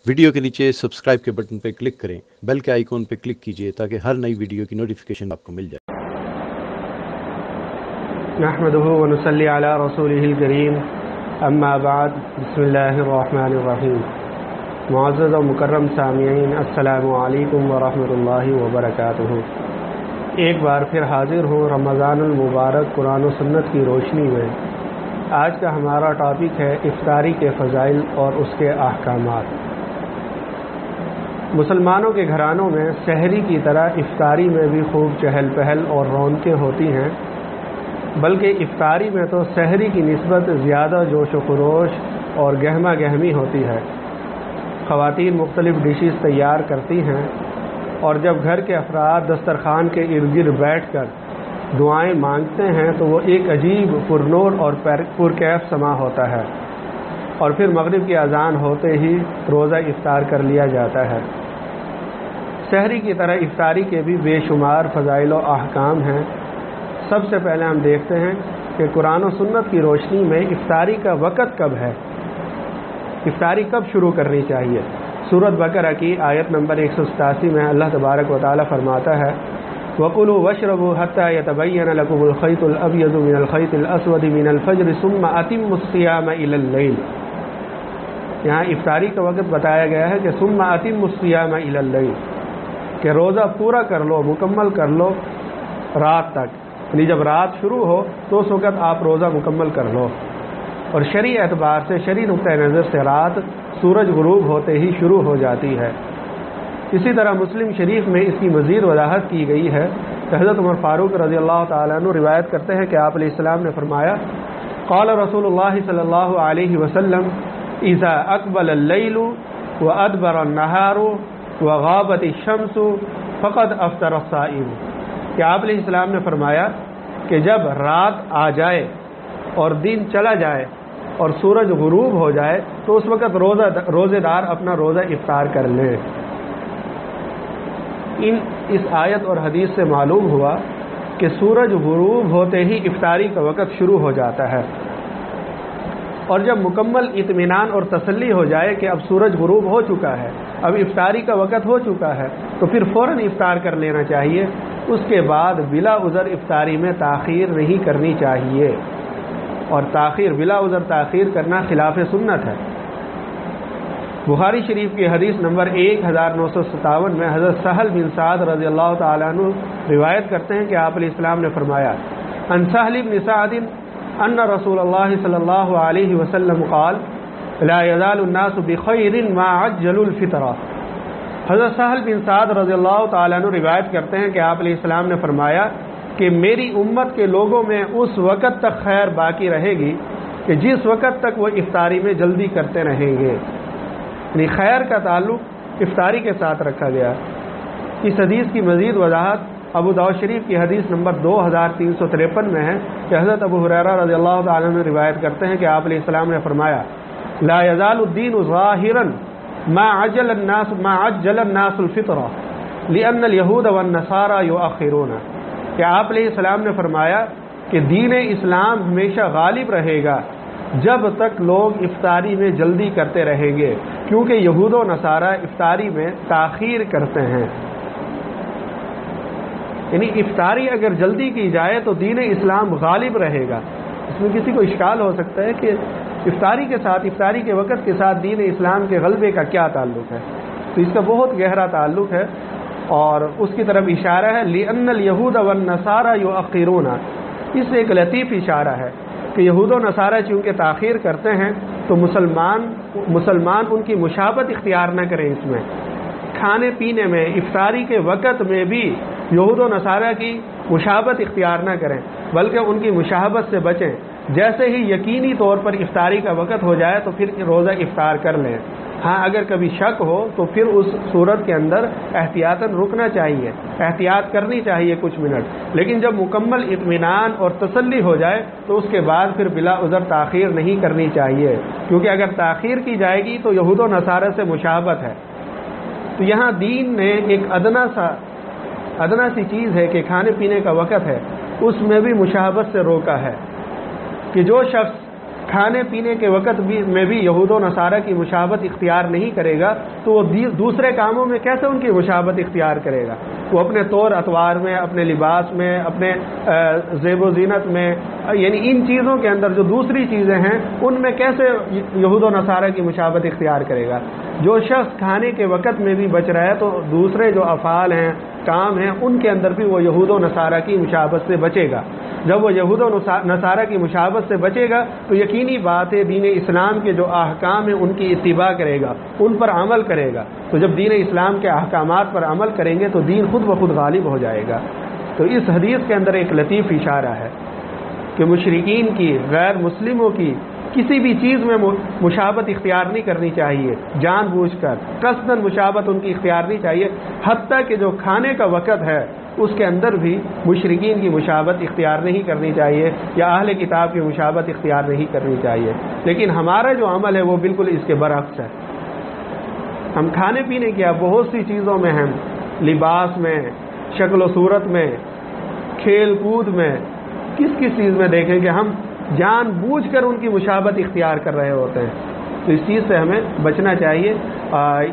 Video کے نیچے subscribe کے بٹن پہ کلک کریں، بیل کے آئیکن پہ کلک کیجئے تاکہ ہر نئی ویڈیو کی نوٹیفیکیشن آپ کو مل جائے۔ نحمده ونصلي على رسوله الكريم اما بعد بسم اللہ الرحمن الرحیم۔ معزز و مکرم سامعین، السلام علیکم ورحمۃ اللہ وبرکاتہ۔ ایک بار پھر حاضر ہوں رمضان المبارک قرآن و سنت کی روشنی میں۔ آج کا ہمارا ٹاپک ہے افطاری کے فضائل اور اس کے احکامات۔ مسلمانوں کے گھرانوں میں سحری کی طرح افطاری میں بھی خوب چہل پہل اور رونقیں ہوتی ہیں، بلکہ افطاری میں تو سحری کی نسبت زیادہ جوش و خروش اور گہما گہمی ہوتی ہے۔ خواتین مختلف ڈشز تیار کرتی ہیں اور جب گھر کے افراد دسترخوان کے ارد گرد بیٹھ کر دعائیں مانگتے ہیں تو وہ ایک عجیب پرنور اور پرکیف سما ہوتا ہے، اور پھر مغرب کی اذان ہوتے ہی روزہ افطار کر لیا جاتا ہے۔ سحری کی طرح افطاری کے بھی بے شمار فضائل و احکام ہیں۔ سب سے پہلے ہم دیکھتے ہیں کہ قرآن و سنت کی روشنی میں افطاری کا وقت کب ہے، افطاری کب شروع کرنی چاہیے۔ سورۃ بقرہ کی آیت نمبر 187 میں اللہ تبارک و تعالی فرماتا ہے وَكُلُوا وَاشْرَبُوا حَتَّى يَتَبَيَّنَ لَكُمُ الْخَيْطُ الْأَبْيَضُ مِنَ الْخَيْطِ الْأَسْوَدِ مِنَ الْفَجْرِ ثُمَّ أَتِمُّوا الصِّيَامَ إِلَى اللَّيْلِ۔ یہاں افطاری کا وقت بتایا گیا ہے کہ ثُمَّ أَتِمُّوا الصِّيَامَ إِلَى اللَّيْلِ، کہ روزہ پورا کر لو، مکمل کر لو رات تک، یعنی جب رات شروع ہو تو اس وقت آپ روزہ مکمل کر لو۔ اور شرعی اعتبار سے، شرعی نقطۂ نظر سے رات سورج غروب ہوتے ہی شروع ہو جاتی ہے۔ اسی طرح مسلم شریف میں اس کی مزید وضاحت کی گئی ہے کہ حضرت عمر فاروق رضی اللہ تعالیٰ عنہ روایت کرتے ہیں کہ آپ علیہ السلام نے فرمایا قال رسول اللہ صلی اللہ علیہ وسلم اذا اقبل اللیل وادبر النہار وغابت الشمس فقد افطر الصائم، کہ آپ علیہ السلام نے فرمایا کہ جب رات آ جائے اور دن چلا جائے اور سورج غروب ہو جائے تو اس وقت روزے دار اپنا روزہ افطار کر لے۔ اس آیت اور حدیث سے معلوم ہوا کہ سورج غروب ہوتے ہی افطاری کا وقت شروع ہو جاتا ہے، اور جب مکمل اطمینان اور تسلی ہو جائے کہ اب سورج غروب ہو چکا ہے، اب افطاری کا وقت ہو چکا ہے، تو پھر فوراً افطار کر لینا چاہیے۔ اس کے بعد بلا عذر افطاری میں تاخیر نہیں کرنی چاہیے، اور بلا عذر تاخیر کرنا خلاف سنت ہے۔ بخاری شریف کی حدیث نمبر 1957 میں حضرت سہل بن سعد رضی اللہ تعالیٰ عنہ روایت کرتے ہیں کہ آپ علیہ السلام نے فرمایا ان سہل بن سعد ان رسول اللہ صلی اللہ علیہ وسلم قال لا يزال الناس بخیر ما عجلوا الفطر۔ حضرت سہل بن سعد رضی اللہ تعالیٰ عنہ روایت کرتے ہیں کہ آپ علیہ السلام نے فرمایا کہ میری امت کے لوگوں میں اس وقت تک خیر باقی رہے گی کہ جس وقت تک وہ افطاری میں جلدی کرتے رہیں گے، یعنی خیر کا تعلق افطاری کے ساتھ رکھا گیا۔ اس حدیث کی مزید وضاحت ابو داؤد شریف کی حدیث نمبر 2353 میں ہے کہ حضرت ابو ہریرہ رضی اللہ تعالیٰ عنہ روایت کرتے ہیں کہ آپ علیہ السلام نے فرمایا لا يزال الدین ظاہرا ما عجل الناس الفطر لأن اليهود والنصارى يؤخرون، کہ آپ علیہ السلام نے فرمایا کہ دین اسلام ہمیشہ غالب رہے گا جب تک لوگ افطاری میں جلدی کرتے رہیں گے، کیونکہ یہود و نصارہ افطاری میں تاخیر کرتے ہیں۔ یعنی افطاری اگر جلدی کی جائے تو دین اسلام غالب رہے گا۔ اس میں کسی کو اشکال ہو سکتا ہے کہ افطاری کے ساتھ، افطاری کے وقت کے ساتھ دین اسلام کے غلبے کا کیا تعلق ہے؟ تو اس کا بہت گہرا تعلق ہے، اور اس کی طرف اشارہ ہے لِأَنَّ الْيَهُودَ وَالنَّصَارَى يُؤَخِّرُونَ، اس سے ایک لطیف اشارہ ہے کہ یہود و نصارہ چونکہ تاخیر کرتے ہیں تو مسلمان ان کی مشابہت اختیار نہ کریں، اس میں کھانے پینے میں، افطاری کے وقت میں بھی یہود و نصارہ کی مشابہت اختیار نہ کریں، بلکہ ان کی مشابہت سے بچیں۔ جیسے ہی یقینی طور پر افطاری کا وقت ہو جائے تو پھر روزہ افطار کر لیں۔ ہاں اگر کبھی شک ہو تو پھر اس صورت کے اندر احتیاطاً رکنا چاہیے، احتیاط کرنی چاہیے کچھ منٹ، لیکن جب مکمل اطمینان اور تسلی ہو جائے تو اس کے بعد پھر بلا عذر تاخیر نہیں کرنی چاہیے، کیونکہ اگر تاخیر کی جائے گی تو یہود و نصارہ سے مشابہت ہے۔ تو یہاں دین نے ایک ادنا سی چیز ہے کہ کھانے پینے کا وقت ہے، اس میں بھی مشابہت سے روکا ہے کہ جو شخص کھانے پینے کے وقت میں بھی یہود و نصارہ کی مشابہت اختیار نہیں کرے گا تو وہ دوسرے کاموں میں کیسے ان کی مشابہت اختیار کرے گا؟ وہ اپنے طور اطوار میں، اپنے لباس میں، اپنے زیب و زینت میں، یعنی ان چیزوں کے اندر جو دوسری چیزیں ہیں ان میں کیسے یہود و نصارہ کی مشابہت اختیار کرے گا؟ جو شخص کھانے کے وقت میں بھی بچ رہا ہے تو دوسرے جو افعال ہیں، کام ہیں، ان کے اندر بھی وہ یہود و نصارہ کی مشابہت سے بچے گا۔ جب وہ یہود و نصارہ کی مشابہت سے بچے گا تو یقینی بات ہے دین اسلام کے جو احکام ہیں ان کی اتباع کرے گا، ان پر عمل کرے گا۔ تو جب دین اسلام کے احکامات پر عمل کریں گے تو دین خود بخود غالب ہو جائے گا۔ تو اس حدیث کے اندر ایک لطیف اشارہ ہے کہ مشرکین کی، غیر مسلموں کی کسی بھی چیز میں مشابہت اختیار نہیں کرنی چاہیے، جان بوجھ کر قصداً مشابہت ان کی اختیار نہیں چاہیے، حتیٰ کہ جو کھانے کا وقت ہے اس کے اندر بھی مشرکین کی مشابہت اختیار نہیں کرنی چاہیے یا اہل کتاب کی مشابہت اختیار نہیں کرنی چاہیے۔ لیکن ہمارا جو عمل ہے وہ بالکل اس کے برعکس ہے۔ ہم کھانے پینے کی بہت سی چیزوں میں ہیں، لباس میں، شکل و صورت میں، کھیل کود میں، کس چیز میں دیکھیں کہ ہم جان بوجھ کر ان کی مشابہت اختیار کر رہے ہوتے ہیں۔ تو اس چیز سے ہمیں بچنا چاہیے۔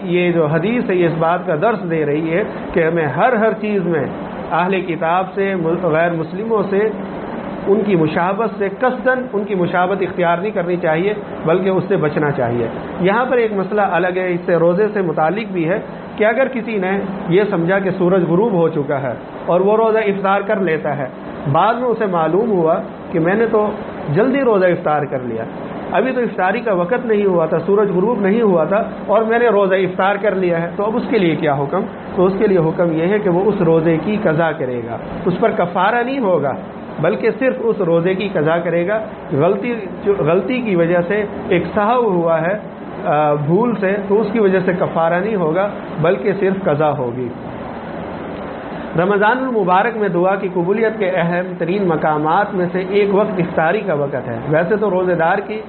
یہ جو حدیث ہے یہ اس بات کا درس دے رہی ہے کہ ہمیں ہر چیز میں اہل کتاب سے، غیر مسلموں سے، ان کی مشابہت سے قصداً ان کی مشابہت اختیار نہیں کرنی چاہیے بلکہ اس سے بچنا چاہیے۔ یہاں پر ایک مسئلہ الگ ہے، اس سے روزے سے متعلق بھی ہے کہ اگر کسی نے یہ سمجھا کہ سورج غروب ہو چکا ہے اور وہ روزہ افطار کر لیتا ہے، بعد میں اسے معلوم ہوا کہ میں نے تو جلدی روزہ افطار کر لیا، ابھی تو افطاری کا وقت نہیں ہوا تھا، سورج غروب نہیں ہوا تھا اور میں نے روزہ افطار کر لیا ہے، تو اب اس کے لیے کیا حکم؟ تو اس کے لیے حکم یہ ہے کہ وہ اس روزے کی قضا کرے گا، اس پر کفارہ نہیں ہوگا بلکہ صرف اس روزے کی قضا کرے گا۔ غلطی کی وجہ سے ایک سہو ہوا ہے بھول سے، تو اس کی وجہ سے کفارہ نہیں ہوگا بلکہ صرف قضا ہوگی۔ رمضان المبارک میں دعا کی قبولیت کے اہم ترین مقامات میں سے ایک وقت افطاری کا وقت ہے۔ ویسے تو روزے دار کی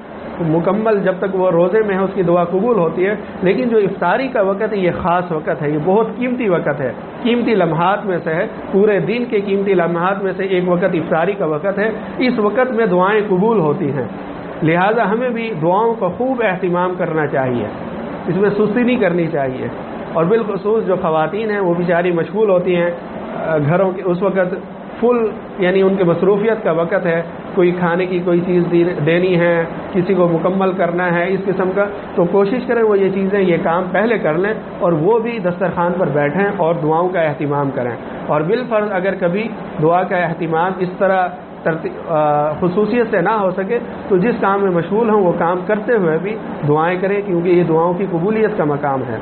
مکمل جب تک وہ روزے میں ہے اس کی دعا قبول ہوتی ہے، لیکن جو افطاری کا وقت ہے یہ خاص وقت ہے، یہ بہت قیمتی وقت ہے، قیمتی لمحات میں سے ہے، پورے دن کے قیمتی لمحات میں سے ایک وقت افطاری کا وقت ہے۔ اس وقت میں دعائیں قبول ہوتی ہیں، لہٰذا ہمیں بھی دعاؤں کا خوب اہتمام کرنا چاہیے، اس میں سستی نہیں کرنی چاہیے۔ اور بالخصوص جو خواتین ہیں وہ بیچاری مشغول ہوتی ہیں گھروں کے، اس وقت فل یعنی ان کے مصروفیت کا وقت ہے، کوئی کھانے کی کوئی چیز دینی ہے، کسی کو مکمل کرنا ہے، اس قسم کا، تو کوشش کریں وہ یہ چیزیں، یہ کام پہلے کر لیں اور وہ بھی دسترخوان پر بیٹھیں اور دعاؤں کا اہتمام کریں۔ اور بالفرض اگر کبھی دعا کا اہتمام اس طرح خصوصیت سے نہ ہو سکے تو جس کام میں مشغول ہوں وہ کام کرتے ہوئے بھی دعائیں کریں، کیونکہ یہ دعاؤں کی قبولیت کا مقام ہے،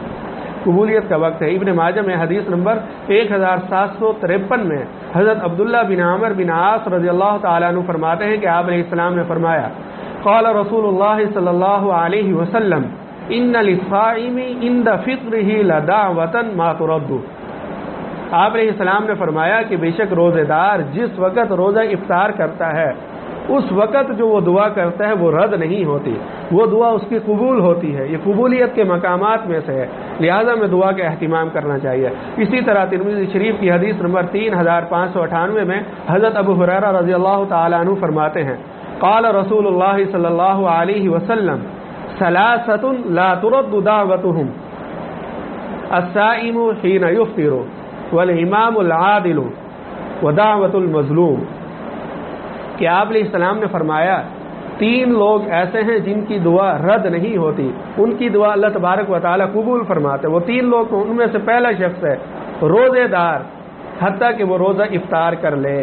قبولیت کا وقت ہے۔ ابن ماجہ میں حدیث نمبر 1753 میں حضرت عبداللہ بن عامر بن عاص رضی اللہ تعالیٰ عنہ فرماتے ہیں کہ آپ علیہ السلام نے فرمایا، قال رسول اللہ صلی اللہ علیہ وسلم ان للصائم عند فطرہ لدعوۃ ما ترد۔ آپ علیہ السلام نے فرمایا کہ بے شک روزے دار جس وقت روزہ افطار کرتا ہے اس وقت جو وہ دعا کرتا ہے وہ رد نہیں ہوتی، وہ دعا اس کی قبول ہوتی ہے، یہ قبولیت کے مقامات میں سے ہے، لہذا میں دعا کا اہتمام کرنا چاہیے۔ اسی طرح ترمذی شریف کی حدیث نمبر 3598 میں حضرت ابو ہریرہ رضی اللہ تعالیٰ عنہ فرماتے ہیں، قال رسول اللہ صلی اللہ علیہ وسلم ثلاثۃ لا ترد دعوتهم الصائم حين يفطر والامام العادل ودعوت المظلوم، کہ آپ علیہ السلام نے فرمایا 3 لوگ ایسے ہیں جن کی دعا رد نہیں ہوتی، ان کی دعا اللہ تبارک و تعالیٰ قبول فرماتے۔ وہ 3 لوگ ان میں سے پہلا شخص ہے روزے دار، حتیٰ کہ وہ روزہ افطار کر لے،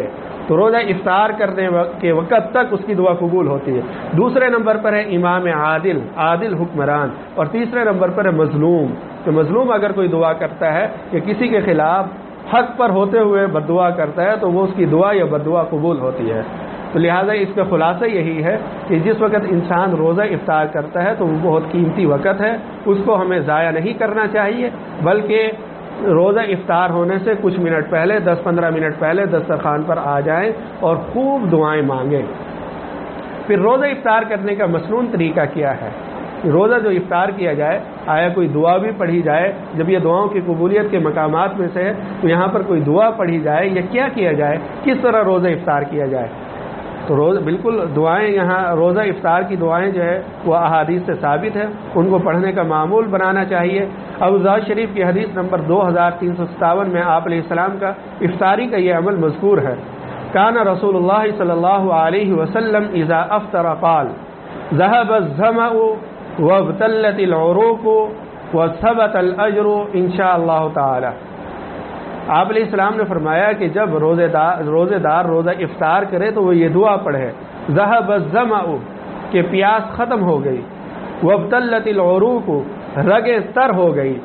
تو روزہ افطار کرنے کے وقت تک اس کی دعا قبول ہوتی ہے۔ دوسرے نمبر پر ہے امام عادل حکمران، اور تیسرے نمبر پر ہے مظلوم، کہ مظلوم اگر کوئی دعا کرتا ہے کہ کسی کے خلاف حق پر ہوتے ہوئے بد دعا کرتا ہے تو وہ اس کی دعا یا بد دعا قبول ہوتی ہے۔ تو لہٰذا اس کا خلاصہ یہی ہے کہ جس وقت انسان روزہ افطار کرتا ہے تو وہ بہت قیمتی وقت ہے، اس کو ہمیں ضائع نہیں کرنا چاہیے، بلکہ روزہ افطار ہونے سے کچھ منٹ پہلے 10-15 منٹ پہلے دسترخوان پر آ جائیں اور خوب دعائیں مانگیں۔ پھر روزہ افطار کرنے کا مسنون طریقہ کیا ہے؟ روزہ جو افطار کیا جائے آیا کوئی دعا بھی پڑھی جائے، جب یہ دعاؤں کی قبولیت کے مقامات میں سے ہے تو یہاں پر کوئی دعا پڑھی جائے یا کیا کیا جائے، کس طرح روزہ افطار کیا جائے؟ تو بالکل دعائیں یہاں روزہ افطار کی دعائیں جو ہے وہ احادیث سے ثابت ہے، ان کو پڑھنے کا معمول بنانا چاہیے۔ ابو داؤد شریف کی حدیث نمبر 2357 میں آپ علیہ السلام کا افطاری کا یہ عمل مذکور ہے۔ کان رسول اللہ صلی اللہ علیہ وسلم اذا افطر قال ذهب الظمأ وابتلت العروق وثبت الاجر ان شاء اللہ تعالی۔ آپ علیہ السلام نے فرمایا کہ جب روزے دار روزہ افطار کرے تو وہ یہ دعا پڑھے، ذهب الظمأ کہ پیاس ختم ہو گئی، وابتلت العروق رگیں تر ہو گئی،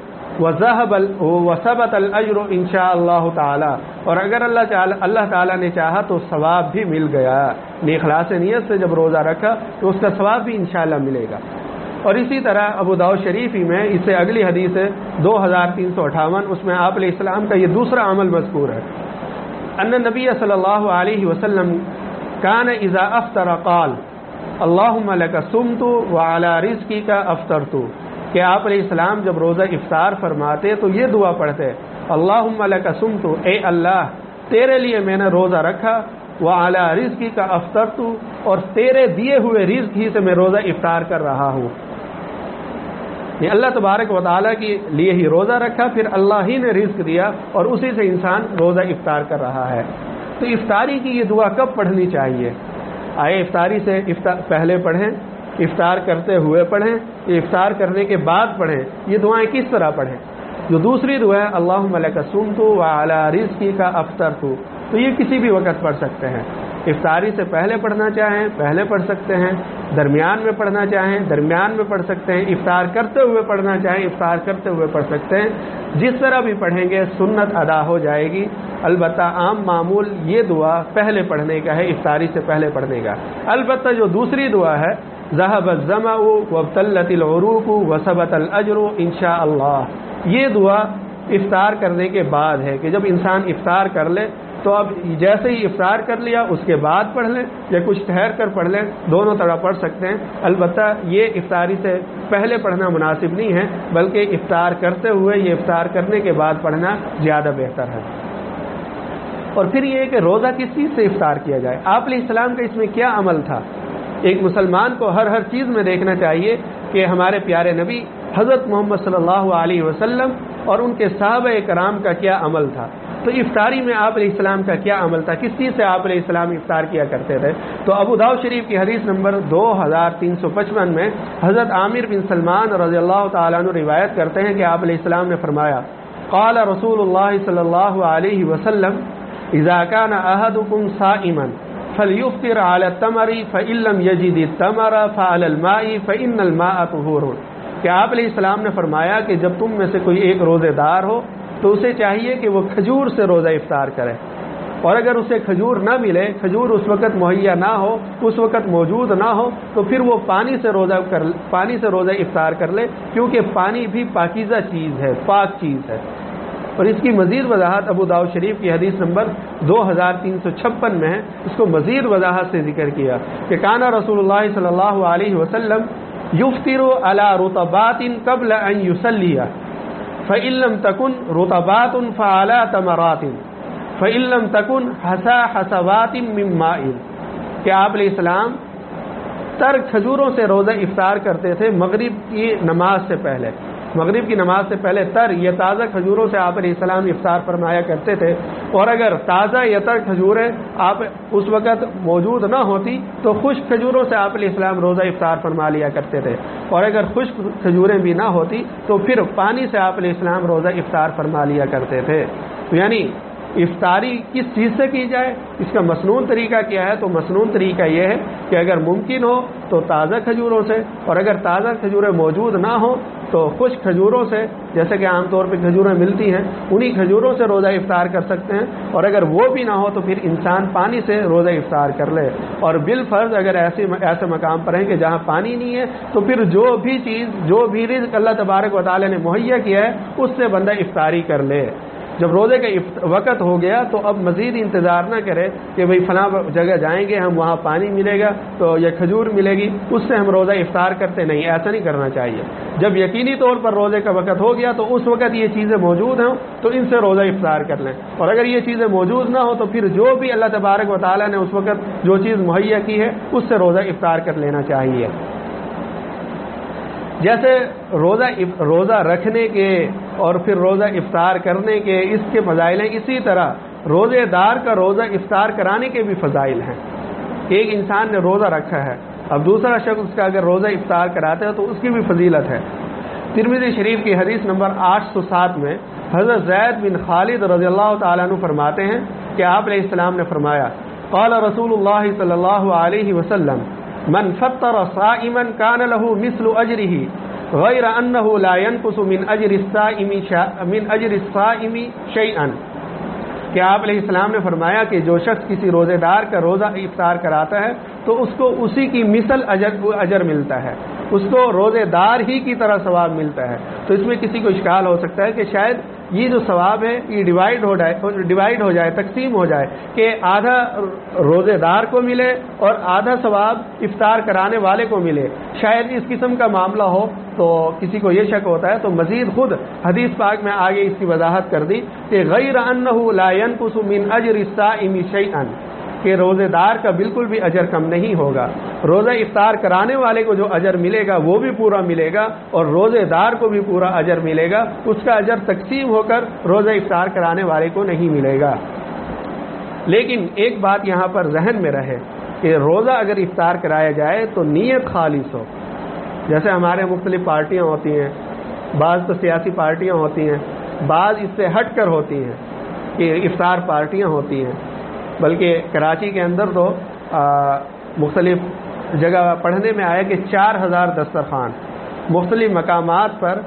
وثبت الاجر ان شاء اللہ تعالی، اور اگر اللہ تعالی نے چاہا تو ثواب بھی مل گیا۔ اخلاص نیت سے جب روزہ رکھا تو اس کا ثواب بھی انشاءاللہ ملے گا۔ اور اسی طرح ابو داؤد شریف ہی میں اس سے اگلی حدیث ہے 2358، اس میں آپ علیہ السلام کا یہ دوسرا عمل مذکور ہے۔ ان نبی صلی اللہ علیہ وسلم کان اذا افطر قال اللہم لک صمت وعلی رزقک افطرت، کہ آپ علیہ السلام جب روزہ افطار فرماتے تو یہ دعا پڑھتے، اللہم لک صمت، اے اللہ تیرے لیے میں نے روزہ رکھا، وعلی رزقک افطرت، اور تیرے دیے ہوئے رزق ہی سے میں روزہ افطار کر رہا ہوں۔ یہ اللہ تبارک و تعالیٰ کے لیے ہی روزہ رکھا، پھر اللہ ہی نے رزق دیا اور اسی سے انسان روزہ افطار کر رہا ہے۔ تو افطاری کی یہ دعا کب پڑھنی چاہیے؟ آئے افطاری سے پہلے پڑھیں، افطار کرتے ہوئے پڑھیں، افطار کرنے کے بعد پڑھیں۔ یہ دعائیں کس طرح پڑھیں؟ جو دوسری دعا ہے اللہم لک صمت وعلی رزقک افطرت، تو یہ کسی بھی وقت پڑھ سکتے ہیں۔ افطاری سے پہلے پڑھنا چاہیں پہلے پڑھ سکتے ہیں، درمیان میں پڑھنا چاہیں درمیان میں پڑھ سکتے ہیں، افطار کرتے ہوئے پڑھنا چاہیں افطار کرتے ہوئے پڑھ سکتے ہیں۔ جس طرح بھی پڑھیں گے سنت ادا ہو جائے گی۔ البتہ عام معمول یہ دعا پہلے پڑھنے کا ہے، افطاری سے پہلے پڑھنے کا۔ البتہ جو دوسری دعا ہے ذهب الظمأ وابتلت العروق وثبت الاجر ان شاء اللہ، یہ دعا افطار کرنے کے بعد ہے کہ جب انسان افطار کر لے تو اب جیسے ہی افطار کر لیا اس کے بعد پڑھ لیں یا کچھ ٹھہر کر پڑھ لیں، دونوں طرح پڑھ سکتے ہیں۔ البتہ یہ افطاری سے پہلے پڑھنا مناسب نہیں ہے، بلکہ افطار کرتے ہوئے یہ افطار کرنے کے بعد پڑھنا زیادہ بہتر ہے۔ اور پھر یہ کہ روزہ کس چیز سے افطار کیا جائے؟ آپ علیہ السلام کا اس میں کیا عمل تھا؟ ایک مسلمان کو ہر چیز میں دیکھنا چاہیے کہ ہمارے پیارے نبی حضرت محمد صلی اللہ علیہ وسلم اور ان کے صحابہ کرام کا کیا عمل تھا۔ تو افطاری میں آپ علیہ السلام کا کیا عمل تھا، کس چیز سے آپ علیہ السلام افطار کیا کرتے تھے؟ تو ابو داؤد شریف کی حدیث نمبر 2355 میں حضرت عامر بن سلمان رضی اللہ تعالیٰ عنہ روایت کرتے ہیں کہ آپ علیہ السلام نے فرمایا قال رسول اللہ صلی اللہ علیہ وسلم اذا كان احدكم صائما فليفطر على التمر فإن لم يجد التمر فعلى الماء فإن الماء طهور، کہ آپ علیہ السلام نے فرمایا کہ جب تم میں سے کوئی ایک روزے دار ہو تو اسے چاہیے کہ وہ کھجور سے روزہ افطار کرے، اور اگر اسے کھجور نہ ملے، کھجور اس وقت مہیا نہ ہو، اس وقت موجود نہ ہو، تو پھر وہ پانی سے روزہ افطار کر لے، کیونکہ پانی بھی پاکیزہ چیز ہے، پاک چیز ہے۔ اور اس کی مزید وضاحت ابو داؤد شریف کی حدیث نمبر 2356 میں ہے، اس کو مزید وضاحت سے ذکر کیا کہ کانا رسول اللہ صلی اللہ علیہ وسلم یفطر علی رطبات قبل ان یصلی فإن لم تكن رطبات فعلى تمرات فإن لم تكن حسوات من ماء، کہ آپ علیہ السلام تر کھجوروں سے روزہ افطار کرتے تھے مغرب کی نماز سے پہلے۔ مغرب کی نماز سے پہلے تر یا تازہ کھجوروں سے آپ علیہ السلام افطار فرمایا کرتے تھے، اور اگر تازہ یا تر کھجوریں آپ اس وقت موجود نہ ہوتی تو خشک کھجوروں سے آپ علیہ السلام روزہ افطار فرما لیا کرتے تھے، اور اگر خشک کھجوریں بھی نہ ہوتی تو پھر پانی سے آپ علیہ السلام روزہ افطار فرما لیا کرتے تھے۔ تو یعنی افطاری کس چیز سے کی جائے، اس کا مسنون طریقہ کیا ہے؟ تو مسنون طریقہ یہ ہے کہ اگر ممکن ہو تو تازہ کھجوروں سے، اور اگر تازہ کھجوریں موجود نہ ہوں تو خشک کھجوروں سے، جیسے کہ عام طور پہ کھجوریں ملتی ہیں، انہی کھجوروں سے روزہ افطار کر سکتے ہیں، اور اگر وہ بھی نہ ہو تو پھر انسان پانی سے روزہ افطار کر لے۔ اور بالفرض اگر ایسے مقام پر ہیں کہ جہاں پانی نہیں ہے تو پھر جو بھی چیز، جو بھی رزق اللہ تبارک و تعالی نے مہیا کیا ہے اس سے بندہ افطاری کر لے۔ جب روزے کا وقت ہو گیا تو اب مزید انتظار نہ کرے کہ بھئی فلاں جگہ جائیں گے ہم، وہاں پانی ملے گا تو یا کھجور ملے گی، اس سے ہم روزہ افطار کرتے نہیں، ایسا نہیں کرنا چاہیے۔ جب یقینی طور پر روزے کا وقت ہو گیا تو اس وقت یہ چیزیں موجود ہوں تو ان سے روزہ افطار کر لیں، اور اگر یہ چیزیں موجود نہ ہو تو پھر جو بھی اللہ تبارک و تعالیٰ نے اس وقت جو چیز مہیا کی ہے اس سے روزہ افطار کر لینا چاہیے۔ جیسے روزہ رکھنے کے اور پھر روزہ افطار کرنے کے اس کے فضائل ہیں، اسی طرح روزے دار کا روزہ افطار کرانے کے بھی فضائل ہیں۔ ایک انسان نے روزہ رکھا ہے، اب دوسرا شخص اس کا اگر روزہ افطار کراتا ہے تو اس کی بھی فضیلت ہے۔ ترمذی شریف کی حدیث نمبر 807 میں حضرت زید بن خالد رضی اللہ تعالیٰ عنہ فرماتے ہیں کہ آپ علیہ السلام نے فرمایا، قال رسول اللہ صلی اللہ علیہ وسلم من فطر صائما كان له مثل اجره غیر انه لا ينقص من اجر الصائم شيئا، کہ آپ علیہ السلام نے فرمایا کہ جو شخص کسی روزے دار کا روزہ افطار کراتا ہے تو اس کو اسی کی مثل اجر ملتا ہے، اس کو روزے دار ہی کی طرح ثواب ملتا ہے۔ تو اس میں کسی کو اشکال ہو سکتا ہے کہ شاید یہ جو ثواب ہے یہ ڈیوائیڈ ہو جائے، تقسیم ہو جائے کہ آدھا روزے دار کو ملے اور آدھا ثواب افطار کرانے والے کو ملے، شاید اس قسم کا معاملہ ہو تو کسی کو یہ شک ہوتا ہے۔ تو مزید خود حدیث پاک میں آگے اس کی وضاحت کر دی کہ غیر انہ لا ينقص من اجر الصائم شیئا، کہ روزے دار کا بالکل بھی اجر کم نہیں ہوگا، روزہ افطار کرانے والے کو جو اجر ملے گا وہ بھی پورا ملے گا اور روزے دار کو بھی پورا اجر ملے گا، اس کا اجر تقسیم ہو کر روزہ افطار کرانے والے کو نہیں ملے گا۔ لیکن ایک بات یہاں پر ذہن میں رہے کہ روزہ اگر افطار کرایا جائے تو نیت خالص ہو۔ جیسے ہمارے مختلف پارٹیاں ہوتی ہیں، بعض تو سیاسی پارٹیاں ہوتی ہیں، بعض اس سے ہٹ کر ہوتی ہیں کہ افطار پارٹیاں ہوتی ہیں، بلکہ کراچی کے اندر تو مختلف جگہ پڑھنے میں آیا کہ 4000 دسترخوان مختلف مقامات پر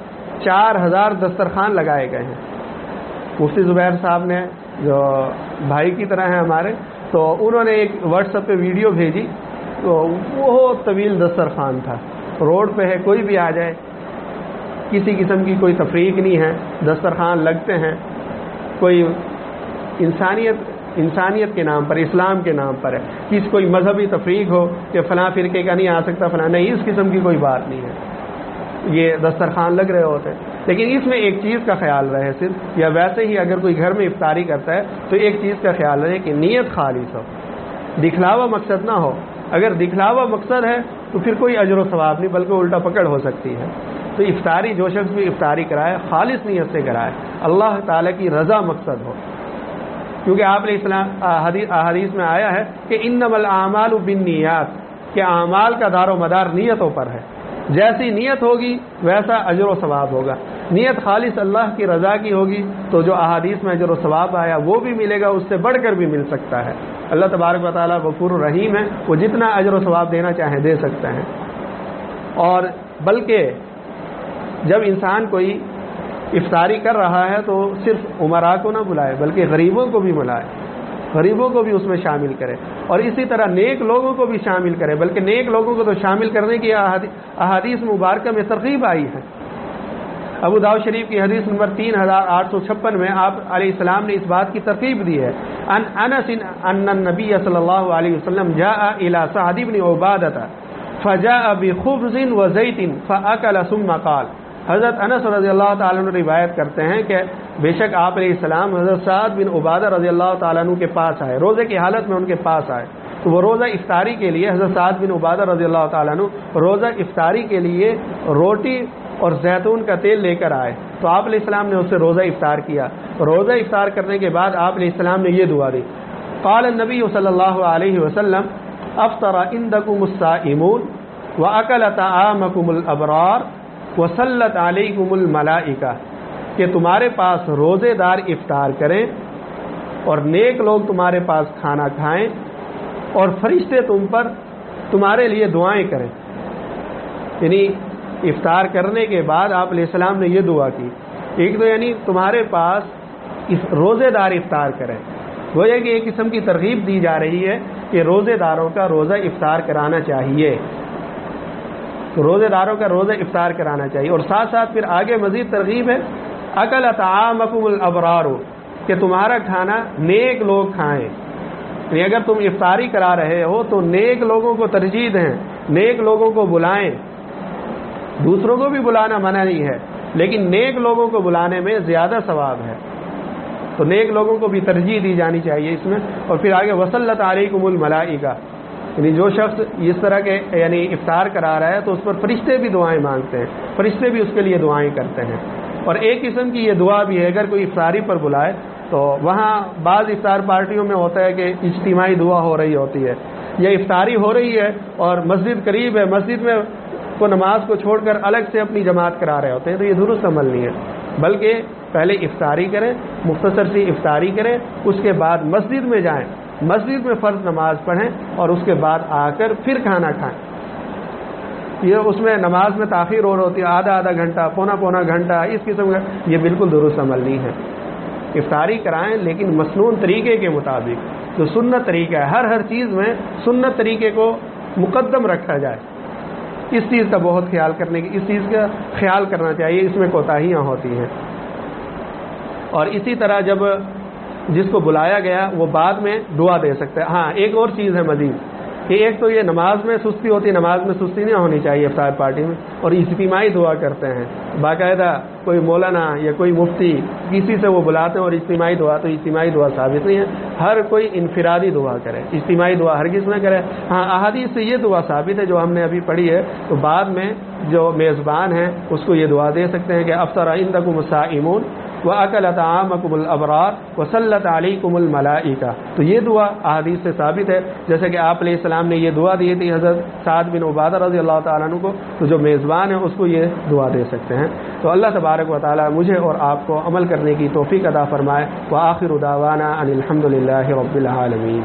4000 دسترخوان لگائے گئے ہیں۔ مفتی زبیر صاحب نے جو بھائی کی طرح ہیں ہمارے، تو انہوں نے ایک واٹس ایپ پہ ویڈیو بھیجی، تو بہت طویل دسترخوان تھا، روڈ پہ ہے کوئی بھی آ جائے، کسی قسم کی کوئی تفریق نہیں ہے، دسترخوان لگتے ہیں، کوئی انسانیت کے نام پر، اسلام کے نام پر ہے، کسی کوئی مذہبی تفریق ہو کہ فلاں فرقے کا نہیں آ سکتا فلاں، نہیں، اس قسم کی کوئی بات نہیں ہے، یہ دسترخوان لگ رہے ہوتے ہیں۔ لیکن اس میں ایک چیز کا خیال رہے صرف، یا ویسے ہی اگر کوئی گھر میں افطاری کرتا ہے تو ایک چیز کا خیال رہے کہ نیت خالص ہو، دکھلاوا مقصد نہ ہو۔ اگر دکھلاوا مقصد ہے تو پھر کوئی اجر و ثواب نہیں بلکہ الٹا پکڑ ہو سکتی ہے۔ تو افطاری جو شخص بھی افطاری کرائے خالص نیت سے کرائے، اللہ تعالیٰ کی رضا مقصد ہو، کیونکہ آپ علیہ السلام احادیث میں آیا ہے کہ انما الاعمال بالنیات، کہ اعمال کا دار و مدار نیتوں پر ہے، جیسی نیت ہوگی ویسا اجر و ثواب ہوگا۔ نیت خالص اللہ کی رضا کی ہوگی تو جو احادیث میں اجر و ثواب آیا وہ بھی ملے گا، اس سے بڑھ کر بھی مل سکتا ہے۔ اللہ تبارک و تعالیٰ غفور الرحیم ہے، وہ جتنا اجر و ثواب دینا چاہیں دے سکتے ہیں۔ اور بلکہ جب انسان کوئی افطاری کر رہا ہے تو صرف عمراء کو نہ بلائے بلکہ غریبوں کو بھی بلائے، غریبوں کو بھی اس میں شامل کرے، اور اسی طرح نیک لوگوں کو بھی شامل کرے، بلکہ نیک لوگوں کو تو شامل کرنے کی احادیث مبارکہ میں ترغیب آئی ہے۔ ابو داؤد شریف کی حدیث نمبر 3856 میں آپ علیہ السلام نے اس بات کی ترغیب دی ہے، انس ان النبی صلی اللہ علیہ وسلم جاء الى سعد بن عبادہ فجاء بخبز وزیت فاکل ثم قال، حضرت انس رضی اللہ تعالیٰ عنہ روایت کرتے ہیں کہ بے شک آپ علیہ السلام حضرت سعد بن عبادہ رضی اللہ تعالیٰ عنہ کے پاس آئے، روزے کی حالت میں ان کے پاس آئے، تو وہ روزہ افطاری کے لیے حضرت سعد بن عبادہ رضی اللہ تعالیٰ عنہ روزہ افطاری کے لیے روٹی اور زیتون کا تیل لے کر آئے، تو آپ علیہ السلام نے اس سے روزہ افطار کیا۔ روزہ افطار کرنے کے بعد آپ علیہ السلام نے یہ دعا دی، قال النبی صلی اللہ علیہ وسلم افطر عندکم الصائمون واکل طعامکم الابرار وصلت علیکم الملائکہ، کہ تمہارے پاس روزے دار افطار کریں اور نیک لوگ تمہارے پاس کھانا کھائیں اور فرشتے تم پر تمہارے لیے دعائیں کریں۔ یعنی افطار کرنے کے بعد آپ علیہ السلام نے یہ دعا کی، ایک تو یعنی تمہارے پاس روزے دار افطار کریں، وہ یہ کہ ایک قسم کی ترغیب دی جا رہی ہے کہ روزے داروں کا روزہ افطار کرانا چاہیے، روزے داروں کا روزہ افطار کرانا چاہیے، اور ساتھ ساتھ پھر آگے مزید ترغیب ہے، اکل طعامکم الابرار، کہ تمہارا کھانا نیک لوگ کھائیں، یعنی اگر تم افطاری کرا رہے ہو تو نیک لوگوں کو ترجیح دیں، نیک لوگوں کو بلائیں. دوسروں کو بھی بلانا منع نہیں ہے، لیکن نیک لوگوں کو بلانے میں زیادہ ثواب ہے، تو نیک لوگوں کو بھی ترجیح دی جانی چاہیے اس میں. اور پھر آگے وصلت علیکم الملائکہ، یعنی جو شخص اس طرح کے یعنی افطار کرا رہا ہے تو اس پر فرشتے بھی دعائیں مانگتے ہیں، فرشتے بھی اس کے لیے دعائیں کرتے ہیں. اور ایک قسم کی یہ دعا بھی ہے، اگر کوئی افطاری پر بلائے تو وہاں بعض افطار پارٹیوں میں ہوتا ہے کہ اجتماعی دعا ہو رہی ہوتی ہے، یا افطاری ہو رہی ہے اور مسجد قریب ہے، مسجد میں کو نماز کو چھوڑ کر الگ سے اپنی جماعت کرا رہے ہوتے ہیں، تو یہ درست عمل نہیں ہے. بلکہ پہلے افطاری کریں، مختصر سی افطاری کریں، اس کے بعد مسجد میں جائیں، مسجد میں فرض نماز پڑھیں اور اس کے بعد آ کر پھر کھانا کھائیں. یہ اس میں نماز میں تاخیر اور ہوتی ہے، آدھا گھنٹہ، پونا گھنٹہ، اس قسم کا یہ بالکل درست عمل نہیں ہے. افطاری کرائیں لیکن مسنون طریقے کے مطابق، جو سنت طریقہ ہے، ہر چیز میں سنت طریقے کو مقدم رکھا جائے. اس چیز کا بہت خیال اس چیز کا خیال کرنا چاہیے، اس میں کوتاہیاں ہوتی ہیں. اور اسی طرح جب جس کو بلایا گیا وہ بعد میں دعا دے سکتے ہیں. ہاں ایک اور چیز ہے مزید کہ ایک تو یہ نماز میں سستی ہوتی ہے، نماز میں سستی نہیں ہونی چاہیے افطار پارٹی میں، اور اجتماعی دعا کرتے ہیں باقاعدہ، کوئی مولانا یا کوئی مفتی کسی سے وہ بلاتے ہیں اور اجتماعی دعا، تو اجتماعی دعا ثابت نہیں ہے. ہر کوئی انفرادی دعا کرے، اجتماعی دعا ہرگز نہ کرے. ہاں احادیث سے یہ دعا ثابت ہے جو ہم نے ابھی پڑھی ہے، تو بعد میں جو میزبان ہیں اس کو یہ دعا دے سکتے ہیں کہ افطر عندکم الصائمون وَأَكَلَ طَعَامَكُمُ الْأَبْرَارُ وَصَلَّتْ عَلَيْكُمُ الْمَلَائِكَةُ. تو یہ دعا احادیث سے ثابت ہے، جیسے کہ آپ علیہ السلام نے یہ دعا دی تھی حضرت سعد بن عبادہ رضی اللہ تعالیٰ عنہ کو، تو جو میزبان ہے اس کو یہ دعا دے سکتے ہیں. تو اللہ تبارک و تعالیٰ مجھے اور آپ کو عمل کرنے کی توفیق عطا فرمائے. وآخر دعوانا ان الحمد للہ رب العالمین.